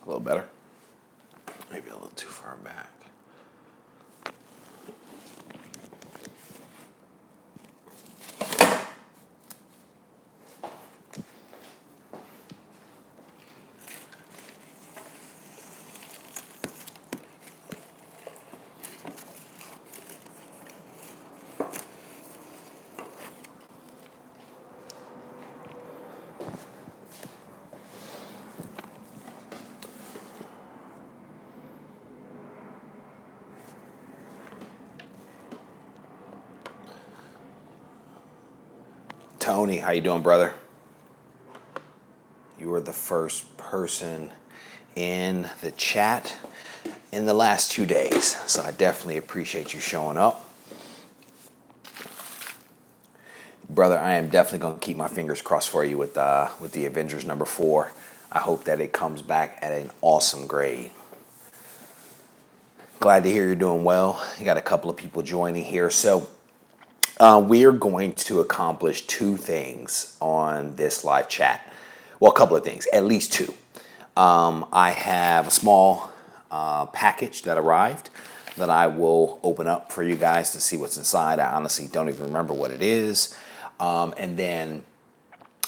A little better. Maybe a little too far back. Tony, how you doing, brother? You were the first person in the chat in the last 2 days, so I definitely appreciate you showing up. Brother, I am definitely going to keep my fingers crossed for you with the Avengers #4. I hope that it comes back at an awesome grade. Glad to hear you're doing well. You got a couple of people joining here. So we are going to accomplish 2 things on this live chat. Well, a couple of things, at least 2. I have a small package that arrived that I will open up for you guys to see what's inside. I honestly don't even remember what it is. And then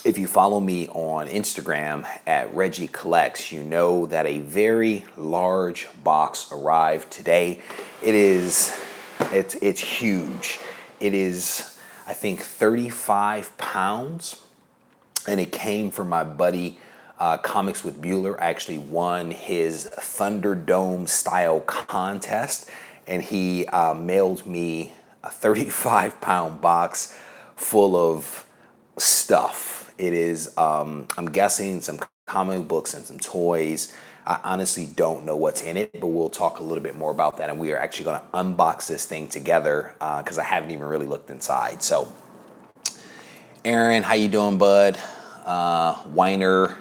if you follow me on Instagram at RegieCollects, you know that a very large box arrived today. It's huge. It is, I think, 35 pounds, and it came from my buddy Comics with Bueller. I actually won his Thunderdome style contest, and he mailed me a 35-pound box full of stuff. It is, I'm guessing, some comic books and some toys. I honestly don't know what's in it, but we'll talk a little bit more about that. And we are actually going to unbox this thing together because I haven't even really looked inside. So, Aaron, how you doing, bud? Weiner,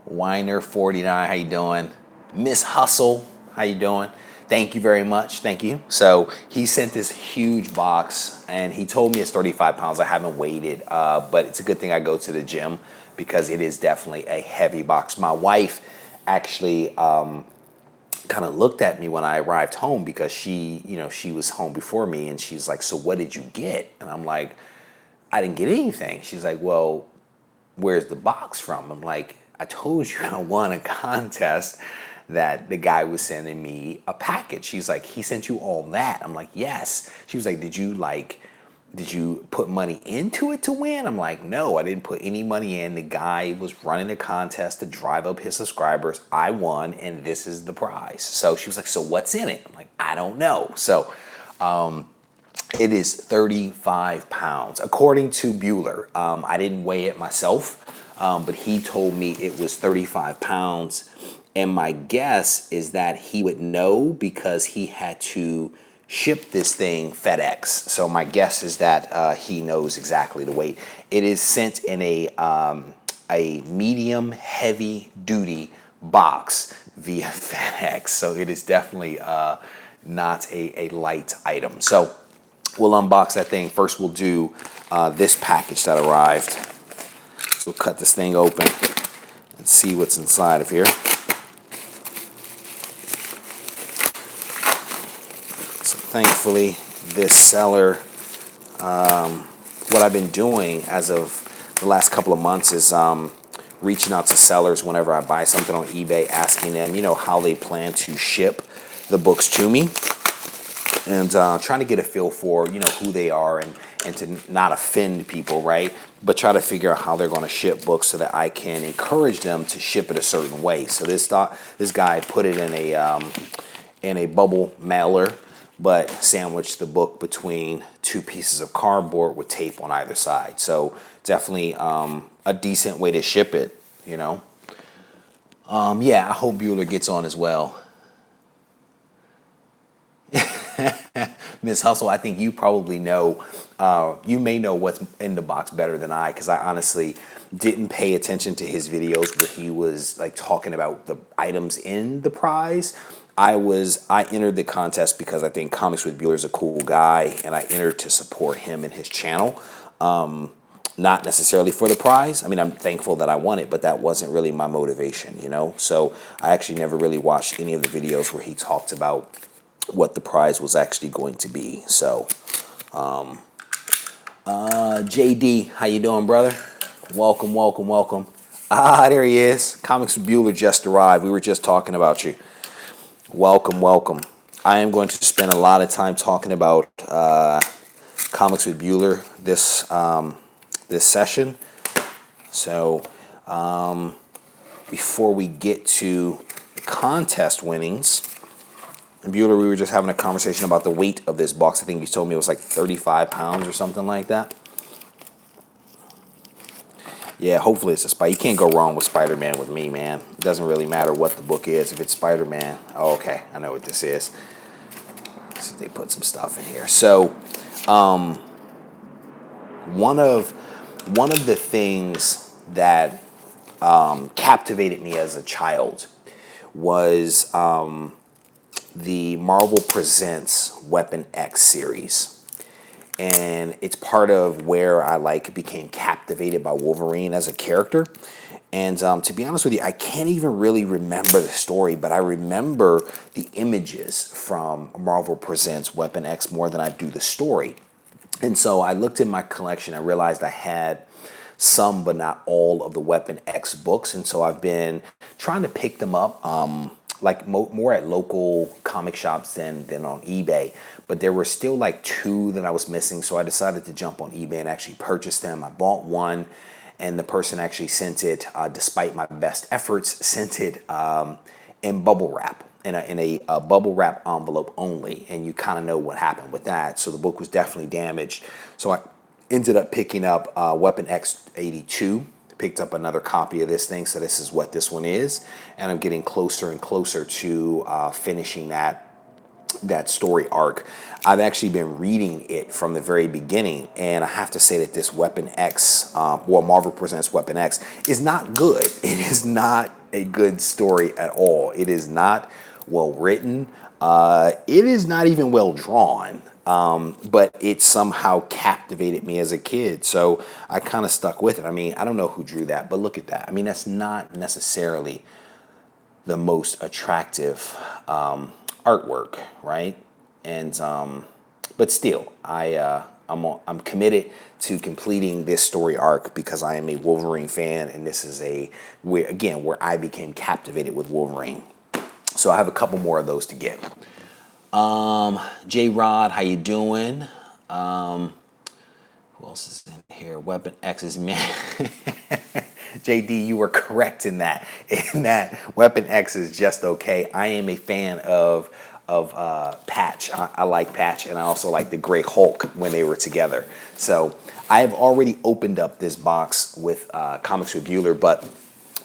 Weiner49, how you doing? Miss Hustle, how you doing? Thank you very much. Thank you. So he sent this huge box, and he told me it's 35 pounds. I haven't weighed it, but it's a good thing I go to the gym because it is definitely a heavy box. My wife actually kind of looked at me when I arrived home because she was home before me, and she's like, "So what did you get?" And I'm like, "I didn't get anything." She's like, "Well, where's the box from?" I'm like, "I told you I won a contest that the guy was sending me a package." She's like, "He sent you all that?" I'm like, "Yes." She was like, did you put money into it to win?" I'm like, "No, I didn't put any money in. The guy was running a contest to drive up his subscribers. I won, and this is the prize." So she was like, "So what's in it?" I'm like, "I don't know." So it is 35 pounds. According to Bueller, I didn't weigh it myself, but he told me it was 35 pounds. And my guess is that he would know because he had to ship this thing FedEx. So my guess is that he knows exactly the weight. It is sent in a medium heavy duty box via FedEx. So it is definitely not a light item. So we'll unbox that thing. First, we'll do this package that arrived. So we'll cut this thing open and see what's inside of here. So thankfully, this seller, what I've been doing as of the last couple of months is reaching out to sellers whenever I buy something on eBay, asking them, how they plan to ship the books to me, and trying to get a feel for who they are and to not offend people, right? But try to figure out how they're going to ship books so that I can encourage them to ship it a certain way. So this guy put it in a bubble mailer, but sandwiched the book between 2 pieces of cardboard with tape on either side. So definitely a decent way to ship it. Yeah, I hope Bueller gets on as well. Miss Hustle, I think you probably know, you may know what's in the box better than I, because I honestly didn't pay attention to his videos where he was like talking about the items in the prize. I entered the contest because I think Comics with Bueller is a cool guy, and I entered to support him and his channel. not necessarily for the prize. I mean, I'm thankful that I won it, but that wasn't really my motivation, you know? So I actually never really watched any of the videos where he talked about what the prize was actually going to be. So, JD, how you doing, brother? Welcome, welcome, welcome. Ah, there he is. Comics with Bueller just arrived. We were just talking about you. Welcome, welcome. I am going to spend a lot of time talking about Comics with Bueller this session. So before we get to the contest winnings, Bueller, we were just having a conversation about the weight of this box. I think you told me it was like 35 pounds or something like that. Yeah, hopefully it's a Spider. You can't go wrong with Spider-Man with me, man. It doesn't really matter what the book is. If it's Spider-Man, oh, okay, I know what this is. So they put some stuff in here. So one of the things that captivated me as a child was the Marvel Presents Weapon X series. And it's part of where I became captivated by Wolverine as a character. And to be honest with you, I can't even really remember the story, but I remember the images from Marvel Presents Weapon X more than I do the story. And so I looked in my collection. I realized I had some, but not all, of the Weapon X books. And so I've been trying to pick them up, more at local comic shops than on eBay. But there were still like two that I was missing. So I decided to jump on eBay and actually purchase them. I bought one, and the person actually sent it, despite my best efforts, sent it in bubble wrap. In a bubble wrap envelope only, and you kind of know what happened with that. So the book was definitely damaged. So I ended up picking up Weapon X 82, picked up another copy of this thing. So this is what this one is, and I'm getting closer and closer to finishing that story arc. I've actually been reading it from the very beginning, and I have to say that this Weapon X, Marvel Presents Weapon X, is not good. It is not a good story at all. It is not well written. It is not even well drawn. But it somehow captivated me as a kid, so I kind of stuck with it. I mean, I don't know who drew that, but look at that. I mean, that's not necessarily the most attractive artwork, right? And but still, I'm committed to completing this story arc because I am a Wolverine fan, and this is where I became captivated with Wolverine. So I have a couple more of those to get. J Rod, how you doing? Who else is in here? Weapon X's man. JD, you were correct in that. In that, Weapon X is just okay. I am a fan of Patch. I like Patch, and I also like the Gray Hulk when they were together. So I have already opened up this box with Comics with Bueller, but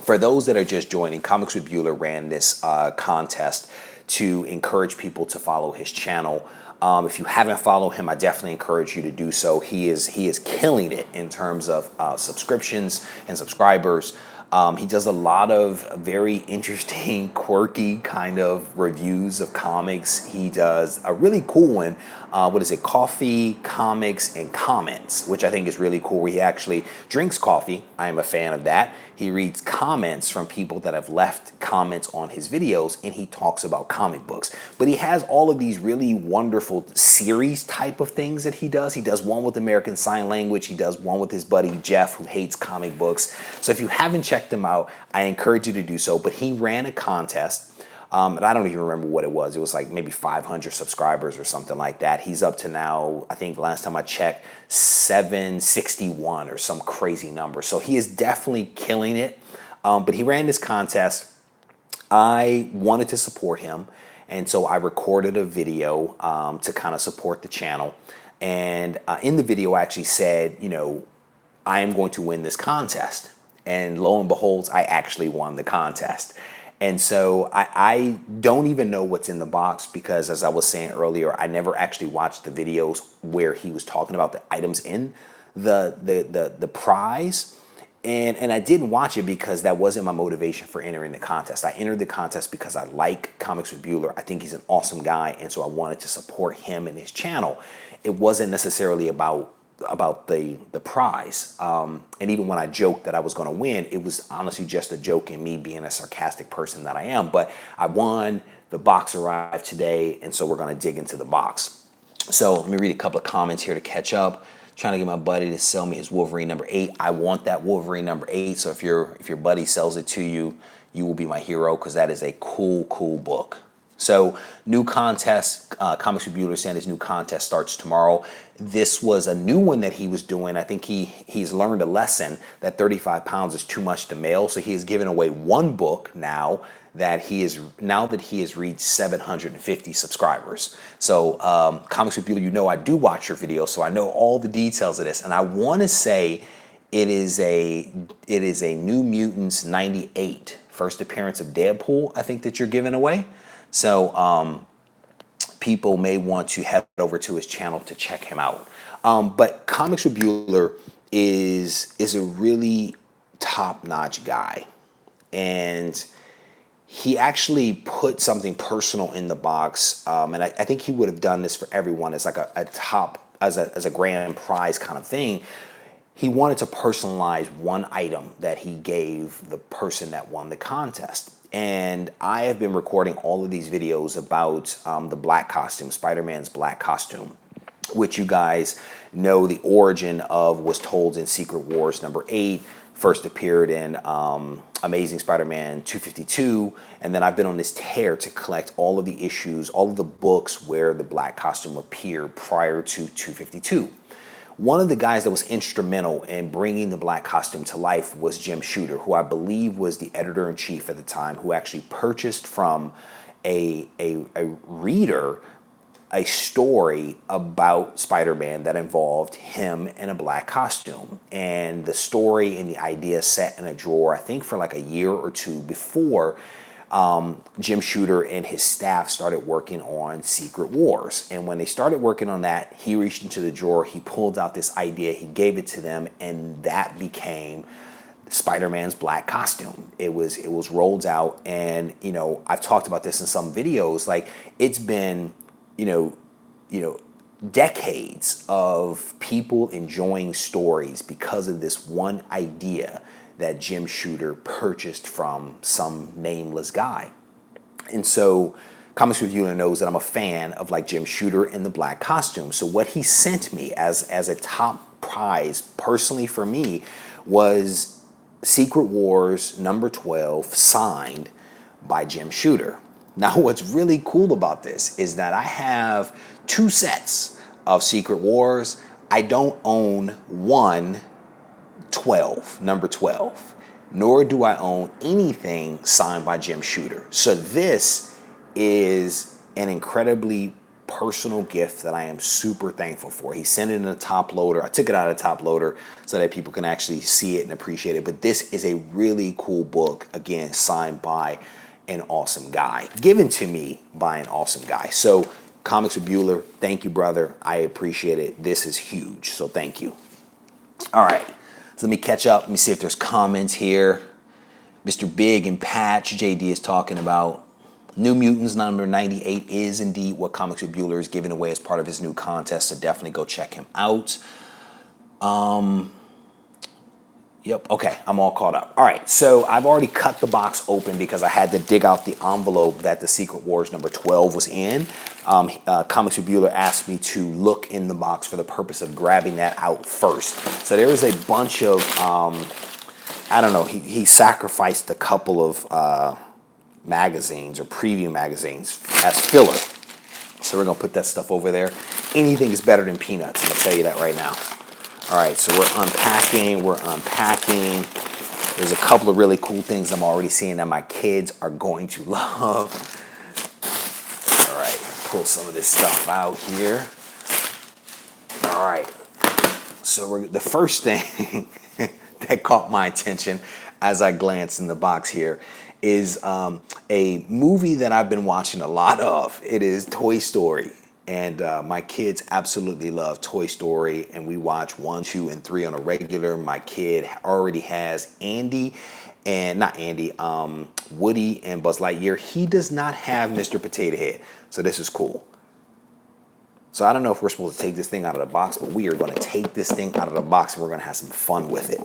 for those that are just joining, Comics with Bueller ran this contest to encourage people to follow his channel. If you haven't followed him, I definitely encourage you to do so. He is killing it in terms of subscriptions and subscribers. He does a lot of very interesting, quirky kind of reviews of comics. He does a really cool one. What is it? Coffee, Comics, and Comments, which I think is really cool, where he actually drinks coffee. I am a fan of that. He reads comments from people that have left comments on his videos, and he talks about comic books. But he has all of these really wonderful series type of things that he does. He does one with American Sign Language. He does one with his buddy Jeff, who hates comic books. So if you haven't checked him out, I encourage you to do so. But he ran a contest. And I don't even remember what it was. It was like maybe 500 subscribers or something like that. He's up to now, I think last time I checked, 761 or some crazy number. So he is definitely killing it. But he ran this contest. I wanted to support him, and so I recorded a video to kind of support the channel. And in the video, I actually said, I am going to win this contest. And lo and behold, I actually won the contest. And so I don't even know what's in the box because, as I was saying earlier, I never actually watched the videos where he was talking about the items in the prize. And I didn't watch it because that wasn't my motivation for entering the contest. I entered the contest because I like Comics with Bueller. I think he's an awesome guy, and so I wanted to support him and his channel. It wasn't necessarily about the prize. And even when I joked that I was going to win, it was honestly just a joke in me being a sarcastic person that I am. But I won. The box arrived today, and so we're going to dig into the box. So let me read a couple of comments here to catch up. Trying to get my buddy to sell me his Wolverine number 8. I want that Wolverine number 8. So if your buddy sells it to you, you will be my hero, because that is a cool book. So new contest, Comics with Bueller saying his new contest starts tomorrow. This was a new one that he was doing. I think he's learned a lesson that 35 pounds is too much to mail. So he is giving away one book now that he has reached 750 subscribers. So Comics with Bueller, you know I do watch your videos, so I know all the details of this. And I want to say it is a New Mutants 98 first appearance of Deadpool, I think, that you're giving away. So people may want to head over to his channel to check him out. But Comics with Bueller is a really top-notch guy. And he actually put something personal in the box. And I think he would have done this for everyone as like a top, as a grand prize kind of thing. He wanted to personalize one item that he gave the person that won the contest. And I have been recording all of these videos about the black costume, Spider-Man's black costume, which you guys know the origin of was told in Secret Wars number 8, first appeared in Amazing Spider-Man 252, and then I've been on this tear to collect all of the issues, all of the books where the black costume appeared prior to 252. One of the guys that was instrumental in bringing the black costume to life was Jim Shooter, who I believe was the editor-in-chief at the time, who actually purchased from a reader a story about Spider-Man that involved him in a black costume. And the story and the idea set in a drawer, I think for like a year or two before Jim Shooter and his staff started working on Secret Wars. And when they started working on that, he reached into the drawer, he pulled out this idea, he gave it to them, and that became Spider-Man's black costume. It was rolled out, and you know, I've talked about this in some videos. Like, it's been, you know, decades of people enjoying stories because of this one idea that Jim Shooter purchased from some nameless guy. And so Comics with Bueller knows that I'm a fan of like Jim Shooter in the black costume. So what he sent me as a top prize personally for me was Secret Wars number 12 signed by Jim Shooter. Now what's really cool about this is that I have 2 sets of Secret Wars. I don't own one 12, number 12, nor do I own anything signed by Jim Shooter. So this is an incredibly personal gift that I am super thankful for. He sent it in a top loader. I took it out of the top loader so that people can actually see it and appreciate it. But this is a really cool book, again, signed by an awesome guy, given to me by an awesome guy. So Comics with Bueller, thank you, brother. I appreciate it. This is huge, so thank you. All right. So let me catch up. Let me see if there's comments here. Mr. Big and Patch, JD is talking about New Mutants number 98 is indeed what Comics with Bueller is giving away as part of his new contest, so definitely go check him out. Yep, okay, I'm all caught up. All right, so I've already cut the box open because I had to dig out the envelope that the Secret Wars number 12 was in. Comics with Bueller asked me to look in the box for the purpose of grabbing that out first. So there was a bunch of, I don't know, he sacrificed a couple of magazines or preview magazines as filler. So we're gonna put that stuff over there. Anything is better than peanuts, I'm gonna tell you that right now. All right, so we're unpacking. There's a couple of really cool things I'm already seeing that my kids are going to love. All right, pull some of this stuff out here. All right, so the first thing that caught my attention as I glanced in the box here is a movie that I've been watching a lot of. It is Toy Story. And my kids absolutely love Toy Story, and we watch 1, 2, and 3 on a regular. My kid already has Woody and Buzz Lightyear. He does not have Mr. Potato Head, so this is cool. So I don't know if we're supposed to take this thing out of the box, but we are going to take this thing out of the box and we're going to have some fun with it.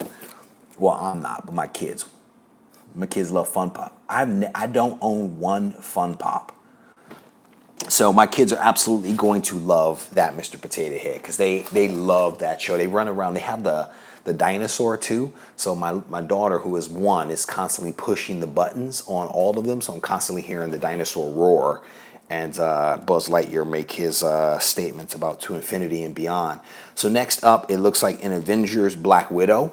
Well, I'm not, but my kids. My kids love Fun Pop. I don't own one Fun Pop. So my kids are absolutely going to love that Mr. Potato Head because they love that show. They run around. They have the dinosaur too. So my daughter, who is 1, is constantly pushing the buttons on all of them. So I'm constantly hearing the dinosaur roar and Buzz Lightyear make his statements about to infinity and beyond. So next up, it looks like an Avengers Black Widow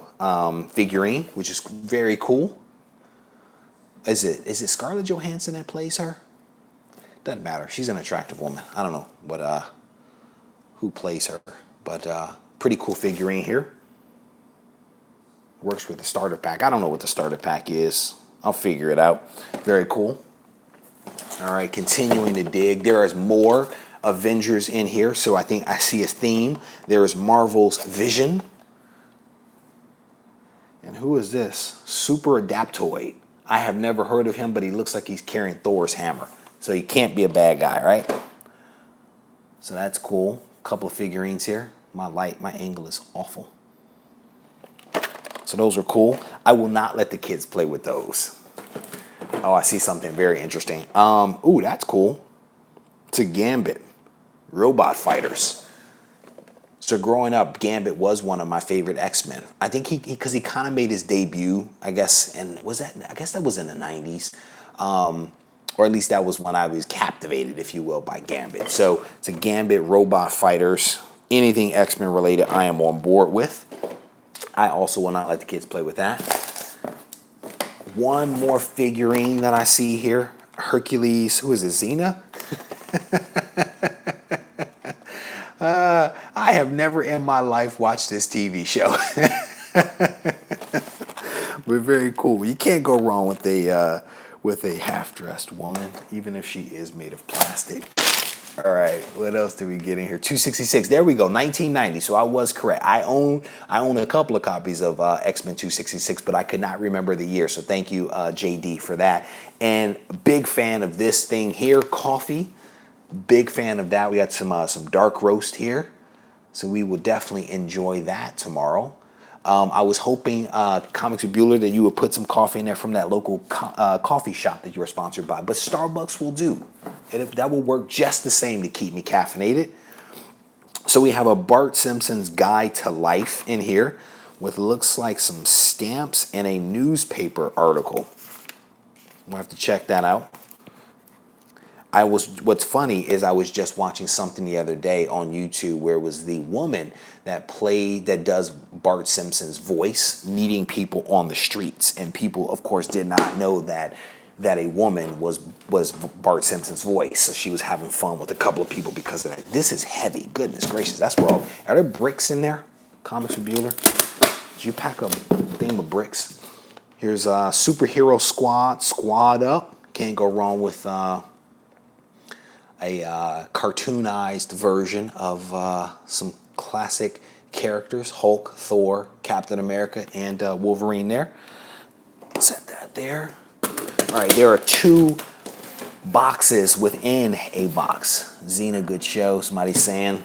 figurine, which is very cool. Is it Scarlett Johansson that plays her? Doesn't matter. She's an attractive woman. I don't know what who plays her, but pretty cool figurine here. Works with the starter pack. I don't know what the starter pack is. I'll figure it out. Very cool. All right, continuing to dig. There is more Avengers in here, so I think I see a theme. There is Marvel's Vision. And who is this? Super Adaptoid. I have never heard of him, but he looks like he's carrying Thor's hammer. So he can't be a bad guy, right? So that's cool. Couple of figurines here. My angle is awful. So those are cool. I will not let the kids play with those. Oh, I see something very interesting. Ooh, that's cool. It's a Gambit. Robot fighters. So growing up, Gambit was one of my favorite X-Men. I think because he kind of made his debut, I guess, and I guess that was in the 90s. Or at least that was when I was captivated, if you will, by Gambit. So it's a Gambit, robot fighters, anything X-Men related I am on board with. I also will not let the kids play with that. One more figurine that I see here. Hercules, who is it, Xena? I have never in my life watched this TV show. But very cool. You can't go wrong with a half-dressed woman, even if she is made of plastic. All right, what else did we get in here? 266. There we go. 1990. So I was correct. I own a couple of copies of X-Men 266, but I could not remember the year. So thank you, JD, for that. And big fan of this thing here, coffee. Big fan of that. We got some dark roast here, so we will definitely enjoy that tomorrow. I was hoping, Comics with Bueller, that you would put some coffee in there from that local coffee shop that you were sponsored by. But Starbucks will do. That will work just the same to keep me caffeinated. So we have a Bart Simpson's Guide to Life in here with looks like some stamps and a newspaper article. We'll have to check that out. What's funny is I was just watching something the other day on YouTube where it was the woman that does Bart Simpson's voice meeting people on the streets, and people of course did not know that a woman was Bart Simpson's voice. So she was having fun with a couple of people because of that. This is heavy. Goodness gracious, that's where are there bricks in there? Comics with Bueller? Did you pack a thing with bricks? Here's Superhero Squad Up. Can't go wrong with a cartoonized version of some classic characters: Hulk, Thor, Captain America, and Wolverine there. Set that there. All right, there are 2 boxes within a box. Xena, good show. Somebody's saying.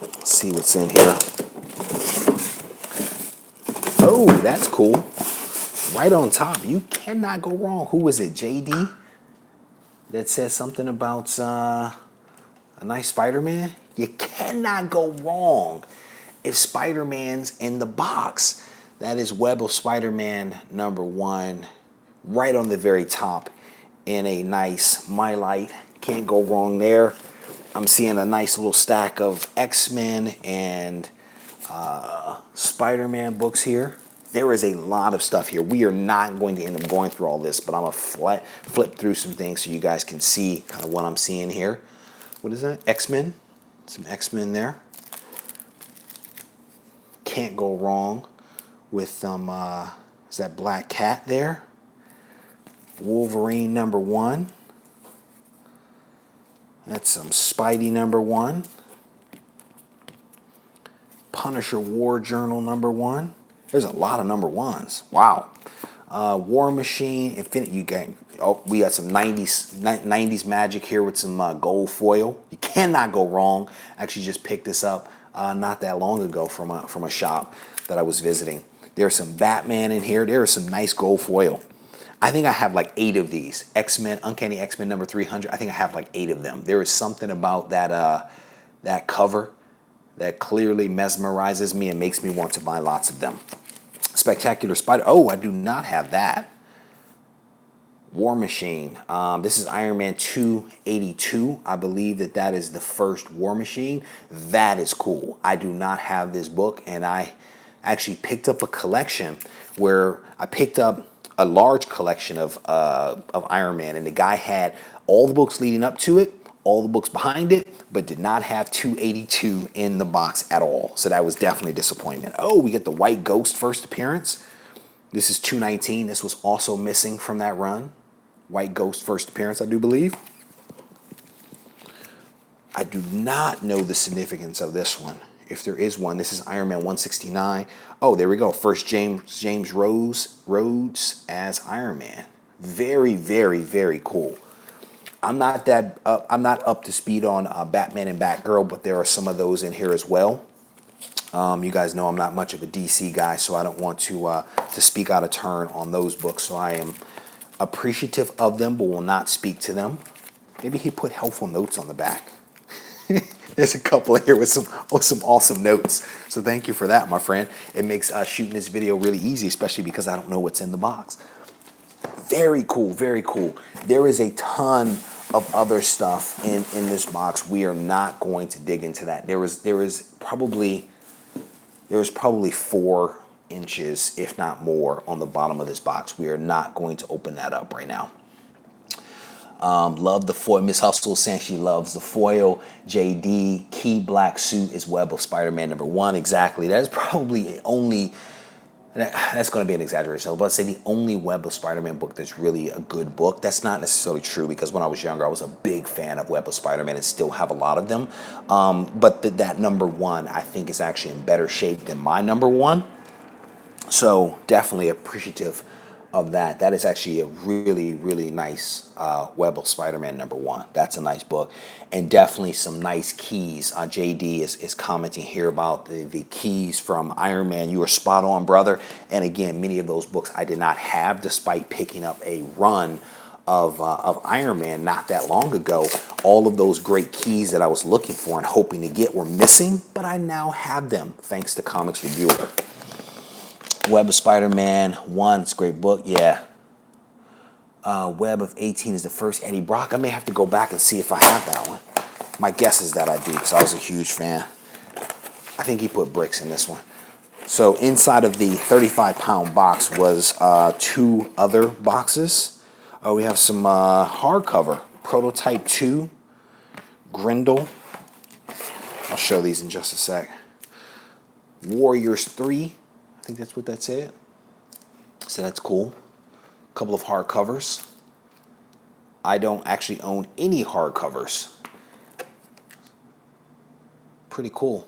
Let's see what's in here. Oh, that's cool. Right on top. You cannot go wrong. Who was it, JD? That says something about a nice Spider-Man. You cannot go wrong if Spider-Man's in the box. That is Web of Spider-Man #1, right on the very top in a nice My Light. Can't go wrong there. I'm seeing a nice little stack of X-Men and Spider-Man books here. There is a lot of stuff here. We are not going to end up going through all this, but I'm going to flip through some things so you guys can see kind of what I'm seeing here. What is that? X-Men. Some X-Men there. Can't go wrong with some, is that Black Cat there? Wolverine #1. That's some Spidey #1. Punisher War Journal #1. There's a lot of #1s. Wow. War Machine, Oh, we got some 90s magic here with some gold foil. You cannot go wrong. Actually just picked this up not that long ago from a shop that I was visiting. There's some Batman in here. There is some nice gold foil. I think I have like 8 of these. X-Men, Uncanny X-Men number 300. I think I have like 8 of them. There is something about that cover that clearly mesmerizes me and makes me want to buy lots of them. Spectacular Spider. Oh, I do not have that. War Machine. This is Iron Man 282. I believe that is the first War Machine. That is cool. I do not have this book, and I actually picked up a collection where I picked up a large collection of Iron Man, and the guy had all the books leading up to it, all the books behind it, but did not have 282 in the box at all. So that was definitely disappointing. Oh, we get the White Ghost first appearance. This is 219. This was also missing from that run. White Ghost first appearance, I do believe. I do not know the significance of this one. If there is one, this is Iron Man 169. Oh, there we go. First James Rhodes as Iron Man. Very, very, very cool. I'm not up to speed on Batman and Batgirl, but there are some of those in here as well. You guys know I'm not much of a DC guy, so I don't want to speak out of turn on those books. So I am appreciative of them, but will not speak to them. Maybe he put helpful notes on the back. There's a couple here with some awesome notes. So thank you for that, my friend. It makes shooting this video really easy, especially because I don't know what's in the box. Very cool, very cool. There is a ton of other stuff in this box. We are not going to dig into that. There is probably 4 inches, if not more, on the bottom of this box. We are not going to open that up right now. Love the foil. Miss Hustle saying she loves the foil. JD, key black suit is Web of Spider-Man #1. Exactly. That is probably only, that's going to be an exaggeration. I was about to say the only Web of Spider-Man book that's really a good book. That's not necessarily true because when I was younger, I was a big fan of Web of Spider-Man and still have a lot of them. But that #1, I think, is actually in better shape than my #1. So definitely appreciative of that. That is actually a really, really nice Web of Spider-Man #1. That's a nice book. And definitely some nice keys. JD is commenting here about the keys from Iron Man. You were spot on, brother. And again, many of those books I did not have despite picking up a run of Iron Man not that long ago. All of those great keys that I was looking for and hoping to get were missing, but I now have them thanks to Comics Reviewer. Web of Spider-Man 1, it's a great book, yeah. Web of 18 is the first Eddie Brock. I may have to go back and see if I have that one. My guess is that I do because I was a huge fan. I think he put bricks in this one. So inside of the 35-pound box was 2 other boxes. We have some hardcover. Prototype 2, Grendel. I'll show these in just a sec. Warriors 3. I think that's what that said. So that's cool. A couple of hardcovers. I don't actually own any hardcovers. Pretty cool.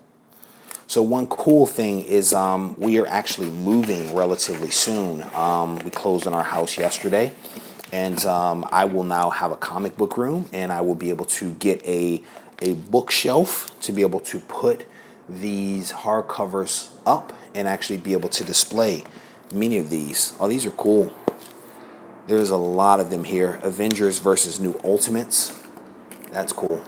So one cool thing is we are actually moving relatively soon. We closed on our house yesterday, and I will now have a comic book room, and I will be able to get a bookshelf to be able to put these hardcovers up and actually be able to display many of these. Oh, these are cool. There's a lot of them here. Avengers versus New Ultimates. That's cool.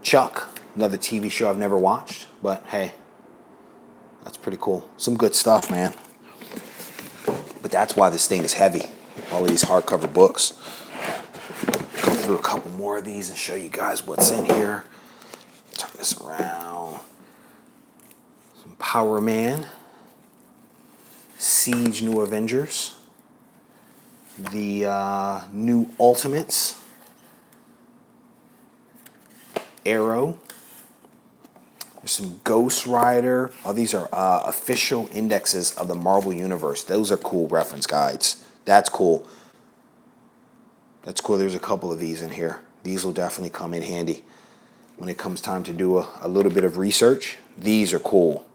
Chuck, another TV show I've never watched, but hey, that's pretty cool. Some good stuff, man. But that's why this thing is heavy. All of these hardcover books. Go through a couple more of these and show you guys what's in here. Turn this around. Some Power Man. Siege New Avengers. The New Ultimates. Arrow. There's some Ghost Rider. Oh, these are official indexes of the Marvel Universe. Those are cool reference guides. That's cool. That's cool. There's a couple of these in here. These will definitely come in handy when it comes time to do a little bit of research. These are cool.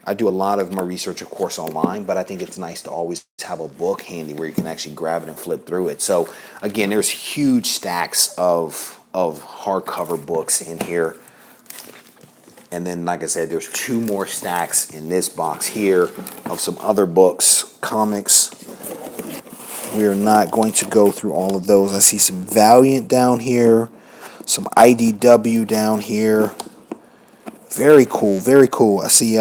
I do a lot of my research, of course, online, but I think it's nice to always have a book handy where you can actually grab it and flip through it. So again, there's huge stacks of hardcover books in here. And then, like I said, there's two more stacks in this box here of some other books, comics. We are not going to go through all of those. I see some Valiant down here, some IDW down here. Very cool, very cool. I see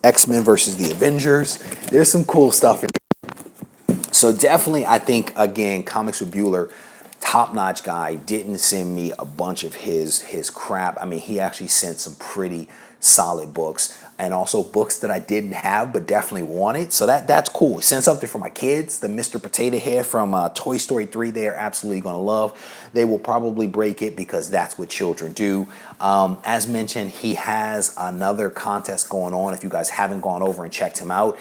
X-Men versus the Avengers. There's some cool stuff in here. So definitely, I think, again, Comics with Bueller, top-notch guy, didn't send me a bunch of his crap. I mean, he actually sent some pretty solid books, and also books that I didn't have but definitely wanted. So that's cool. Send something for my kids. The Mr. Potato Head from Toy Story 3, they are absolutely going to love. They will probably break it because that's what children do. As mentioned, he has another contest going on. If you guys haven't gone over and checked him out,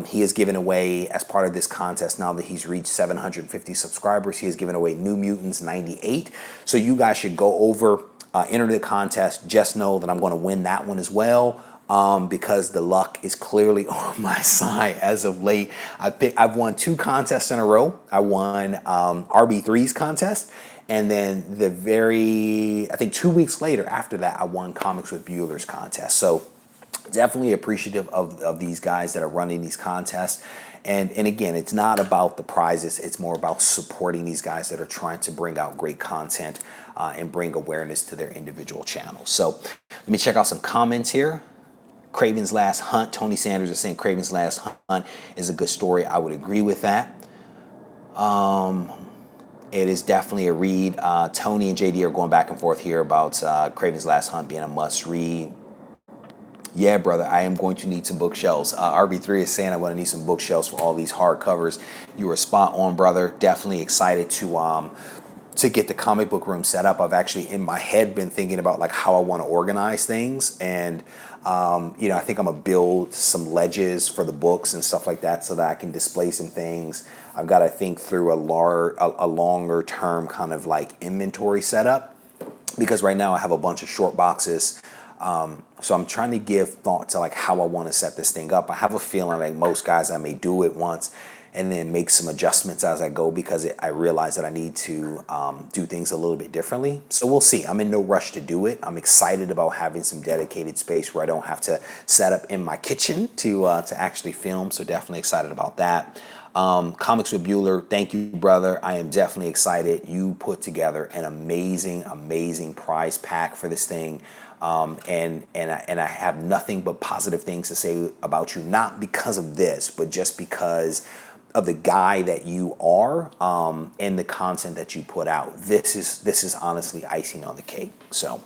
he is giving away, as part of this contest, now that he's reached 750 subscribers, he is giving away New Mutants 98. So you guys should go over, enter the contest. Just know that I'm going to win that one as well. Because the luck is clearly on my side as of late. I've won 2 contests in a row. I won RB3's contest, and then I think 2 weeks later after that, I won Comics with Bueller's contest. So definitely appreciative of these guys that are running these contests. And again, it's not about the prizes. It's more about supporting these guys that are trying to bring out great content and bring awareness to their individual channels. So let me check out some comments here. Craven's Last Hunt. Tony Sanders is saying Craven's Last Hunt is a good story. I would agree with that. It is definitely a read. Tony and JD are going back and forth here about Craven's Last Hunt being a must read. Yeah, brother, I am going to need some bookshelves. RB3 is saying I'm going to need some bookshelves for all these hardcovers. You were spot on, brother. Definitely excited to get the comic book room set up. I've actually in my head been thinking about like how I want to organize things, and I think I'm gonna build some ledges for the books and stuff like that so that I can display some things. I've got to think through a longer term kind of like inventory setup, because right now I have a bunch of short boxes. So I'm trying to give thought to like how I want to set this thing up. I have a feeling like most guys, I may do it once and then make some adjustments as I go, because I realize that I need to do things a little bit differently. So we'll see. I'm in no rush to do it. I'm excited about having some dedicated space where I don't have to set up in my kitchen to actually film. So definitely excited about that. Comics with Bueller, thank you, brother. I am definitely excited. You put together an amazing prize pack for this thing. And I have nothing but positive things to say about you, not because of this, but just because of the guy that you are, and the content that you put out. This is honestly icing on the cake. So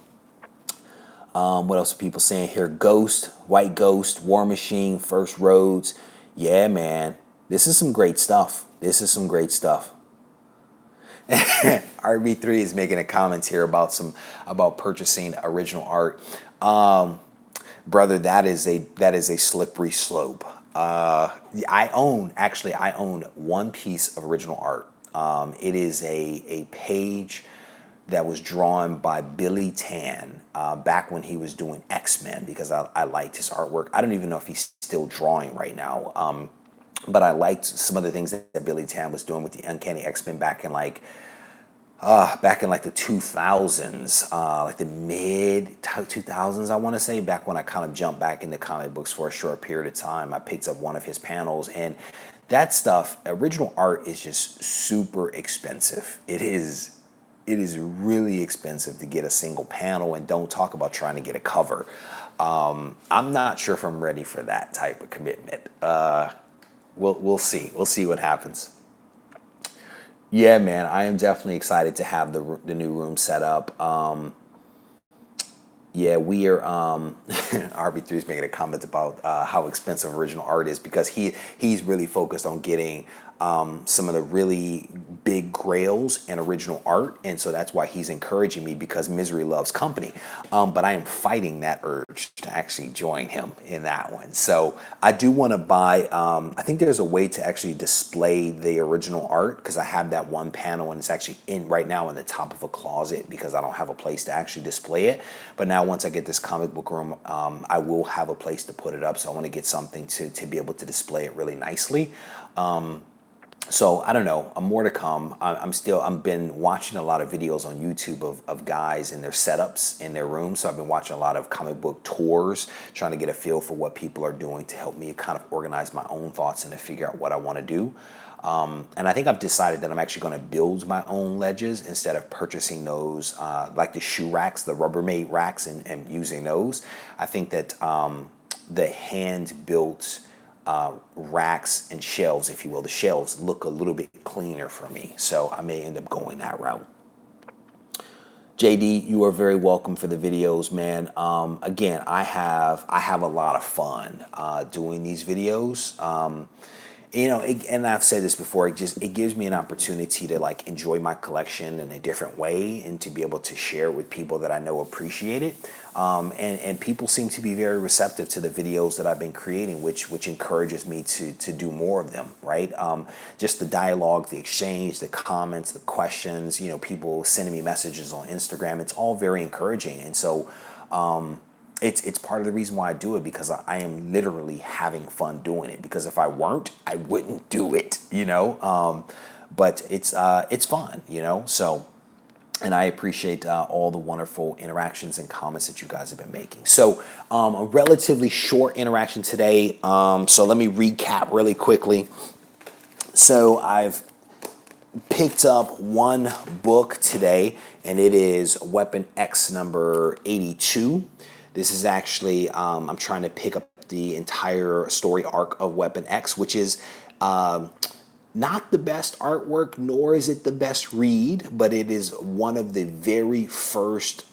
what else are people saying here? Ghost, White Ghost, War Machine, First Roads. Yeah, man, this is some great stuff. This is some great stuff. RB3 is making a comment here about purchasing original art. Brother, that is a slippery slope. I own one piece of original art. It is a page that was drawn by Billy Tan back when he was doing X-Men, because I liked his artwork. I don't even know if he's still drawing right now, but I liked some of the things that Billy Tan was doing with the Uncanny X-Men back in like the 2000s, like the mid 2000s, I want to say, back when I kind of jumped back into comic books for a short period of time. I picked up one of his panels, and that stuff, original art, is just super expensive. It is really expensive to get a single panel, and don't talk about trying to get a cover. I'm not sure if I'm ready for that type of commitment. We'll see. We'll see what happens. Yeah, man, I am definitely excited to have the new room set up. Yeah, we are. RB3 is making a comment about how expensive original art is, because he's really focused on getting some of the really big grails and original art, and so that's why he's encouraging me, because misery loves company. But I am fighting that urge to actually join him in that one. So I do want to buy. I think there's a way to actually display the original art, because I have that one panel and it's actually in right now in the top of a closet because I don't have a place to actually display it. But now once I get this comic book room, I will have a place to put it up. So I want to get something to be able to display it really nicely. So I don't know, more to come. I've been watching a lot of videos on YouTube of guys and their setups in their rooms. So I've been watching a lot of comic book tours, trying to get a feel for what people are doing to help me kind of organize my own thoughts and to figure out what I want to do. And I think I've decided that I'm actually going to build my own ledges instead of purchasing those, like the shoe racks, the Rubbermaid racks, and using those. I think that the hand-built racks and shelves, if you will, the shelves look a little bit cleaner for me. So I may end up going that route. JD, you are very welcome for the videos, man. Again, I have a lot of fun doing these videos. And I've said this before, it gives me an opportunity to like enjoy my collection in a different way and to be able to share it with people that I know appreciate it. And people seem to be very receptive to the videos that I've been creating, which encourages me to do more of them, right? Just the dialogue, the exchange, the comments, the questions, people sending me messages on Instagram, it's all very encouraging. And so it's part of the reason why I do it, because I am literally having fun doing it, because if I weren't, I wouldn't do it, but it's fun, so. And I appreciate all the wonderful interactions and comments that you guys have been making. So a relatively short interaction today. So let me recap really quickly. So I've picked up one book today, and it is Weapon X number 82. This is actually, I'm trying to pick up the entire story arc of Weapon X, which is not the best artwork, nor is it the best read, but it is one of the very first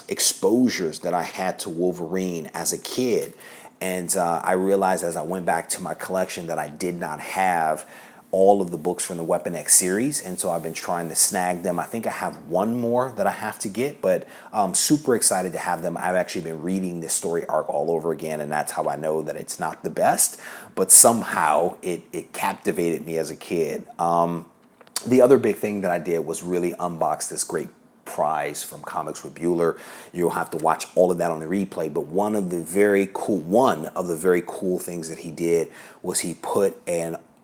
exposures that I had to Wolverine as a kid. And I realized as I went back to my collection that I did not have all of the books from the Weapon X series, and so I've been trying to snag them. I think I have one more that I have to get, but I'm super excited to have them. I've actually been reading this story arc all over again, and that's how I know that it's not the best, but somehow it captivated me as a kid. The other big thing that I did was really unbox this great prize from Comics with Bueller. You'll have to watch all of that on the replay, but one of the very cool things that he did was he put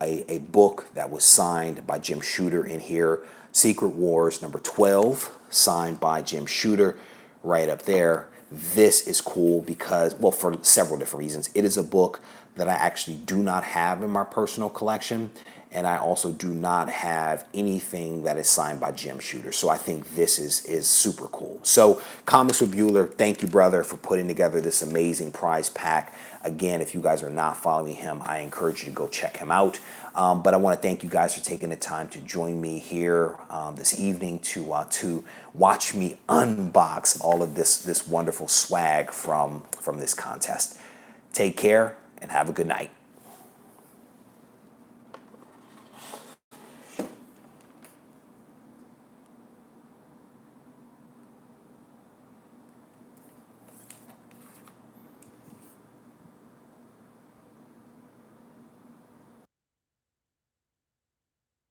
a book that was signed by Jim Shooter in here, Secret Wars number 12, signed by Jim Shooter, right up there. This is cool because, well, for several different reasons. It is a book that I actually do not have in my personal collection, and I also do not have anything that is signed by Jim Shooter. So I think this is super cool. So Comics with Bueller, thank you, brother, for putting together this amazing prize pack. Again, if you guys are not following him, I encourage you to go check him out. But I want to thank you guys for taking the time to join me here this evening to watch me unbox all of this wonderful swag from this contest. Take care and have a good night.